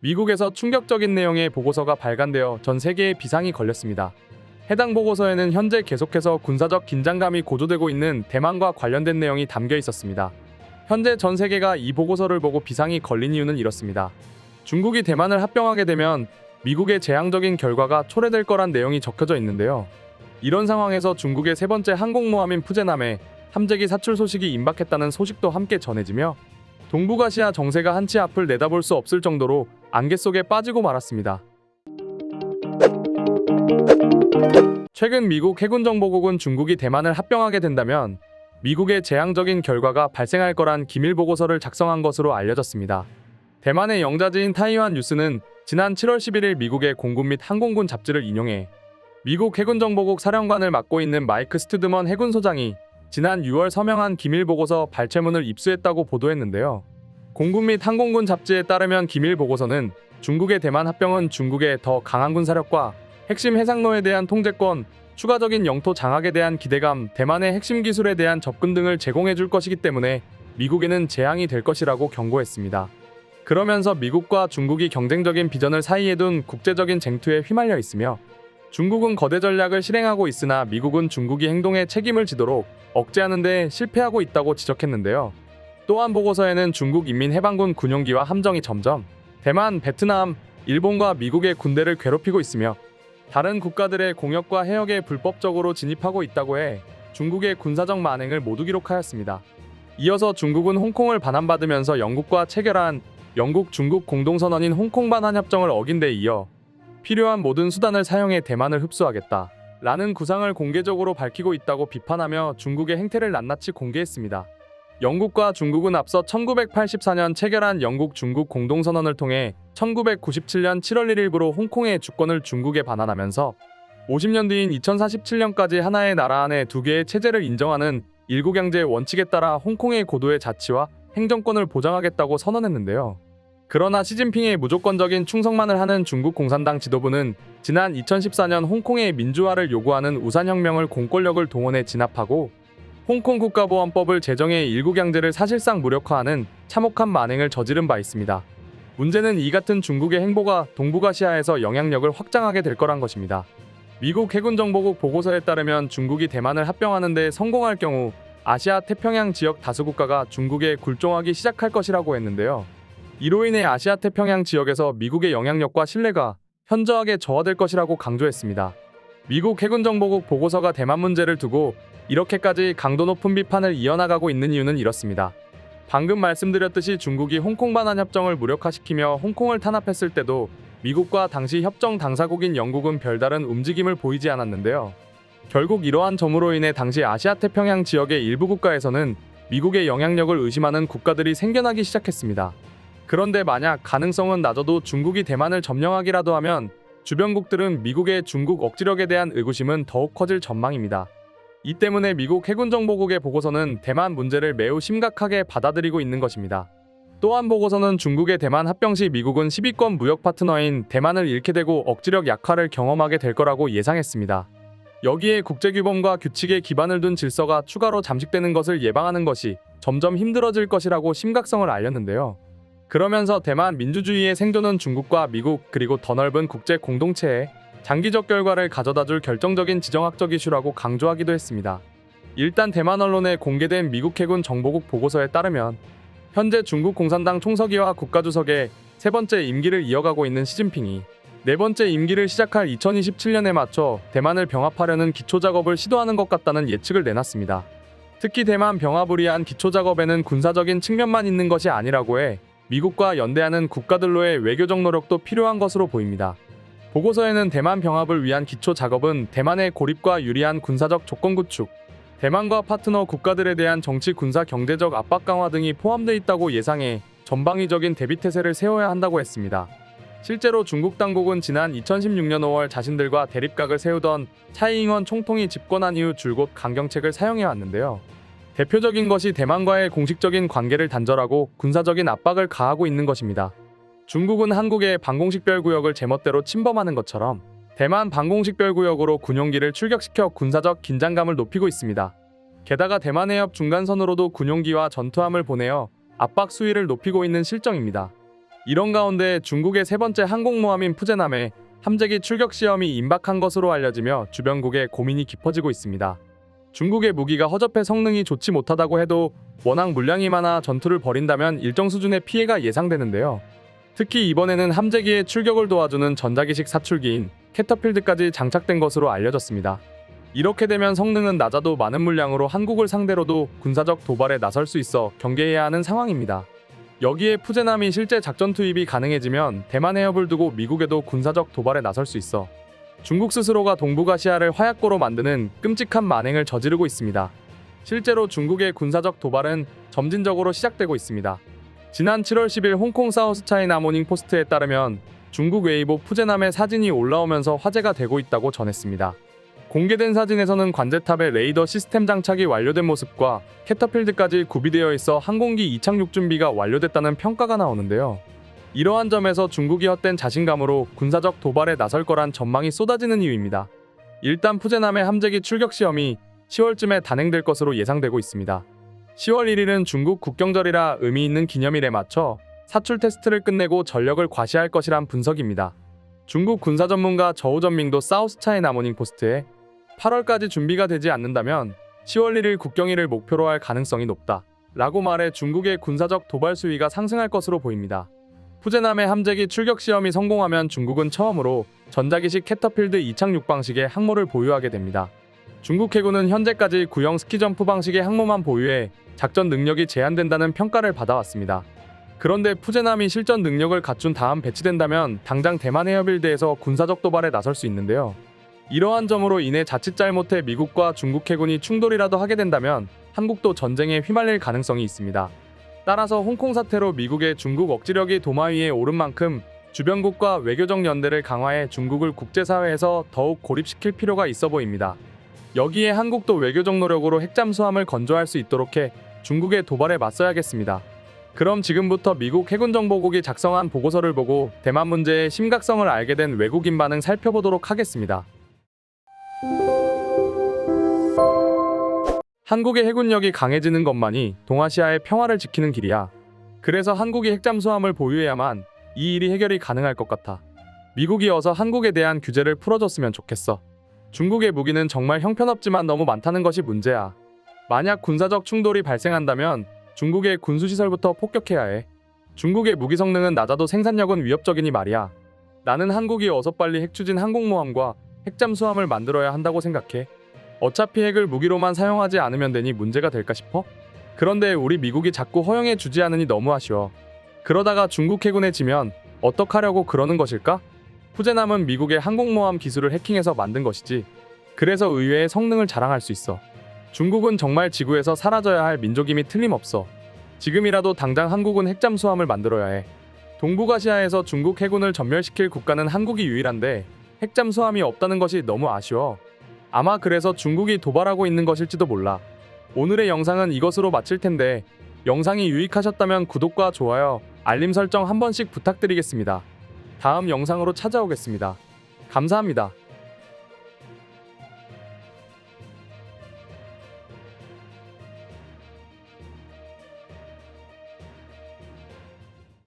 미국에서 충격적인 내용의 보고서가 발간되어 전 세계에 비상이 걸렸습니다. 해당 보고서에는 현재 계속해서 군사적 긴장감이 고조되고 있는 대만과 관련된 내용이 담겨 있었습니다. 현재 전 세계가 이 보고서를 보고 비상이 걸린 이유는 이렇습니다. 중국이 대만을 합병하게 되면 미국의 재앙적인 결과가 초래될 거란 내용이 적혀져 있는데요. 이런 상황에서 중국의 세 번째 항공모함인 푸제남에 함재기 사출 소식이 임박했다는 소식도 함께 전해지며 동북아시아 정세가 한치 앞을 내다볼 수 없을 정도로 안개 속에 빠지고 말았습니다. 최근 미국 해군정보국은 중국이 대만을 합병하게 된다면 미국의 재앙적인 결과가 발생할 거란 기밀 보고서를 작성한 것으로 알려졌습니다. 대만의 영자지인 타이완 뉴스는 지난 7월 11일 미국의 공군 및 항공군 잡지를 인용해 미국 해군정보국 사령관을 맡고 있는 마이크 스튜드먼 해군소장이 지난 6월 서명한 기밀보고서 발췌문을 입수했다고 보도했는데요. 공군 및 항공군 잡지에 따르면 기밀보고서는 중국의 대만 합병은 중국의 더 강한 군사력과 핵심 해상로에 대한 통제권, 추가적인 영토 장악에 대한 기대감, 대만의 핵심 기술에 대한 접근 등을 제공해 줄 것이기 때문에 미국에는 재앙이 될 것이라고 경고했습니다. 그러면서 미국과 중국이 경쟁적인 비전을 사이에 둔 국제적인 쟁투에 휘말려 있으며 중국은 거대 전략을 실행하고 있으나 미국은 중국이 행동에 책임을 지도록 억제하는 데 실패하고 있다고 지적했는데요. 또한 보고서에는 중국 인민해방군 군용기와 함정이 점점 대만, 베트남, 일본과 미국의 군대를 괴롭히고 있으며 다른 국가들의 공역과 해역에 불법적으로 진입하고 있다고 해 중국의 군사적 만행을 모두 기록하였습니다. 이어서 중국은 홍콩을 반환받으면서 영국과 체결한 영국-중국 공동선언인 홍콩 반환 협정을 어긴 데 이어 필요한 모든 수단을 사용해 대만을 흡수하겠다 라는 구상을 공개적으로 밝히고 있다고 비판하며 중국의 행태를 낱낱이 공개했습니다. 영국과 중국은 앞서 1984년 체결한 영국-중국 공동선언을 통해 1997년 7월 1일부로 홍콩의 주권을 중국에 반환하면서 50년 뒤인 2047년까지 하나의 나라 안에 두 개의 체제를 인정하는 일국양제의 원칙에 따라 홍콩의 고도의 자치와 행정권을 보장하겠다고 선언했는데요. 그러나 시진핑의 무조건적인 충성만을 하는 중국 공산당 지도부는 지난 2014년 홍콩의 민주화를 요구하는 우산혁명을 공권력을 동원해 진압하고 홍콩 국가보안법을 제정해 일국양제를 사실상 무력화하는 참혹한 만행을 저지른 바 있습니다. 문제는 이 같은 중국의 행보가 동북아시아에서 영향력을 확장하게 될 거란 것입니다. 미국 해군정보국 보고서에 따르면 중국이 대만을 합병하는 데 성공할 경우 아시아 태평양 지역 다수 국가가 중국에 굴종하기 시작할 것이라고 했는데요. 이로 인해 아시아 태평양 지역에서 미국의 영향력과 신뢰가 현저하게 저하될 것이라고 강조했습니다. 미국 해군정보국 보고서가 대만 문제를 두고 이렇게까지 강도 높은 비판을 이어나가고 있는 이유는 이렇습니다. 방금 말씀드렸듯이 중국이 홍콩 반환 협정을 무력화시키며 홍콩을 탄압했을 때도 미국과 당시 협정 당사국인 영국은 별다른 움직임을 보이지 않았는데요. 결국 이러한 점으로 인해 당시 아시아 태평양 지역의 일부 국가에서는 미국의 영향력을 의심하는 국가들이 생겨나기 시작했습니다. 그런데 만약 가능성은 낮아도 중국이 대만을 점령하기라도 하면 주변국들은 미국의 중국 억지력에 대한 의구심은 더욱 커질 전망입니다. 이 때문에 미국 해군정보국의 보고서는 대만 문제를 매우 심각하게 받아들이고 있는 것입니다. 또한 보고서는 중국의 대만 합병 시 미국은 10위권 무역 파트너인 대만을 잃게 되고 억지력 약화를 경험하게 될 거라고 예상했습니다. 여기에 국제규범과 규칙에 기반을 둔 질서가 추가로 잠식되는 것을 예방하는 것이 점점 힘들어질 것이라고 심각성을 알렸는데요. 그러면서 대만 민주주의의 생존은 중국과 미국 그리고 더 넓은 국제 공동체에 장기적 결과를 가져다줄 결정적인 지정학적 이슈라고 강조하기도 했습니다. 일단 대만 언론에 공개된 미국 해군 정보국 보고서에 따르면 현재 중국 공산당 총서기와 국가주석의 세 번째 임기를 이어가고 있는 시진핑이 네 번째 임기를 시작할 2027년에 맞춰 대만을 병합하려는 기초작업을 시도하는 것 같다는 예측을 내놨습니다. 특히 대만 병합을 위한 기초작업에는 군사적인 측면만 있는 것이 아니라고 해 미국과 연대하는 국가들로의 외교적 노력도 필요한 것으로 보입니다. 보고서에는 대만 병합을 위한 기초 작업은 대만의 고립과 유리한 군사적 조건 구축, 대만과 파트너 국가들에 대한 정치 군사 경제적 압박 강화 등이 포함되어 있다고 예상해 전방위적인 대비태세를 세워야 한다고 했습니다. 실제로 중국 당국은 지난 2016년 5월 자신들과 대립각을 세우던 차이잉원 총통이 집권한 이후 줄곧 강경책을 사용해왔는데요. 대표적인 것이 대만과의 공식적인 관계를 단절하고 군사적인 압박을 가하고 있는 것입니다. 중국은 한국의 방공식별구역을 제멋대로 침범하는 것처럼 대만 방공식별구역으로 군용기를 출격시켜 군사적 긴장감을 높이고 있습니다. 게다가 대만 해협 중간선으로도 군용기와 전투함을 보내어 압박 수위를 높이고 있는 실정입니다. 이런 가운데 중국의 세 번째 항공모함인 푸제남의 함재기 출격 시험이 임박한 것으로 알려지며 주변국의 고민이 깊어지고 있습니다. 중국의 무기가 허접해 성능이 좋지 못하다고 해도 워낙 물량이 많아 전투를 벌인다면 일정 수준의 피해가 예상되는데요. 특히 이번에는 함재기의 출격을 도와주는 전자기식 사출기인 캐터필드까지 장착된 것으로 알려졌습니다. 이렇게 되면 성능은 낮아도 많은 물량으로 한국을 상대로도 군사적 도발에 나설 수 있어 경계해야 하는 상황입니다. 여기에 푸제남이 실제 작전 투입이 가능해지면 대만 해협을 두고 미국에도 군사적 도발에 나설 수 있어 중국 스스로가 동북아시아를 화약고로 만드는 끔찍한 만행을 저지르고 있습니다. 실제로 중국의 군사적 도발은 점진적으로 시작되고 있습니다. 지난 7월 10일 홍콩 사우스차이나 모닝포스트에 따르면 중국 웨이보 푸제남의 사진이 올라오면서 화제가 되고 있다고 전했습니다. 공개된 사진에서는 관제탑에 레이더 시스템 장착이 완료된 모습과 캐터필드까지 구비되어 있어 항공기 이착륙 준비가 완료됐다는 평가가 나오는데요. 이러한 점에서 중국이 헛된 자신감으로 군사적 도발에 나설 거란 전망이 쏟아지는 이유입니다. 일단 푸제남의 함재기 출격 시험이 10월쯤에 단행될 것으로 예상되고 있습니다. 10월 1일은 중국 국경절이라 의미 있는 기념일에 맞춰 사출 테스트를 끝내고 전력을 과시할 것이란 분석입니다. 중국 군사 전문가 저우전밍도 사우스차이나 모닝포스트에 8월까지 준비가 되지 않는다면 10월 1일 국경일을 목표로 할 가능성이 높다 라고 말해 중국의 군사적 도발 수위가 상승할 것으로 보입니다. 푸제남의 함재기 출격 시험이 성공하면 중국은 처음으로 전자기식 캐터필드 이착륙 방식의 항모를 보유하게 됩니다. 중국 해군은 현재까지 구형 스키점프 방식의 항모만 보유해 작전 능력이 제한된다는 평가를 받아왔습니다. 그런데 푸제남이 실전 능력을 갖춘 다음 배치된다면 당장 대만 해협일대에서 군사적 도발에 나설 수 있는데요. 이러한 점으로 인해 자칫 잘못해 미국과 중국 해군이 충돌이라도 하게 된다면 한국도 전쟁에 휘말릴 가능성이 있습니다. 따라서 홍콩 사태로 미국의 중국 억지력이 도마 위에 오른 만큼 주변국과 외교적 연대를 강화해 중국을 국제사회에서 더욱 고립시킬 필요가 있어 보입니다. 여기에 한국도 외교적 노력으로 핵잠수함을 건조할 수 있도록 해 중국의 도발에 맞서야겠습니다. 그럼 지금부터 미국 해군정보국이 작성한 보고서를 보고 대만 문제의 심각성을 알게 된 외국인 반응 살펴보도록 하겠습니다. 한국의 해군력이 강해지는 것만이 동아시아의 평화를 지키는 길이야. 그래서 한국이 핵잠수함을 보유해야만 이 일이 해결이 가능할 것 같아. 미국이 어서 한국에 대한 규제를 풀어줬으면 좋겠어. 중국의 무기는 정말 형편없지만 너무 많다는 것이 문제야. 만약 군사적 충돌이 발생한다면 중국의 군수시설부터 폭격해야 해. 중국의 무기 성능은 낮아도 생산력은 위협적이니 말이야. 나는 한국이 어서 빨리 핵추진 항공모함과 핵잠수함을 만들어야 한다고 생각해. 어차피 핵을 무기로만 사용하지 않으면 되니 문제가 될까 싶어? 그런데 우리 미국이 자꾸 허용해 주지 않으니 너무 아쉬워. 그러다가 중국 해군에 지면 어떡하려고 그러는 것일까? 푸제남은 미국의 항공모함 기술을 해킹해서 만든 것이지. 그래서 의외의 성능을 자랑할 수 있어. 중국은 정말 지구에서 사라져야 할 민족임이 틀림없어. 지금이라도 당장 한국은 핵잠수함을 만들어야 해. 동북아시아에서 중국 해군을 전멸시킬 국가는 한국이 유일한데 핵잠수함이 없다는 것이 너무 아쉬워. 아마 그래서 중국이 도발하고 있는 것일지도 몰라. 오늘의 영상은 이것으로 마칠 텐데 영상이 유익하셨다면 구독과 좋아요, 알림 설정 한 번씩 부탁드리겠습니다. 다음 영상으로 찾아오겠습니다. 감사합니다.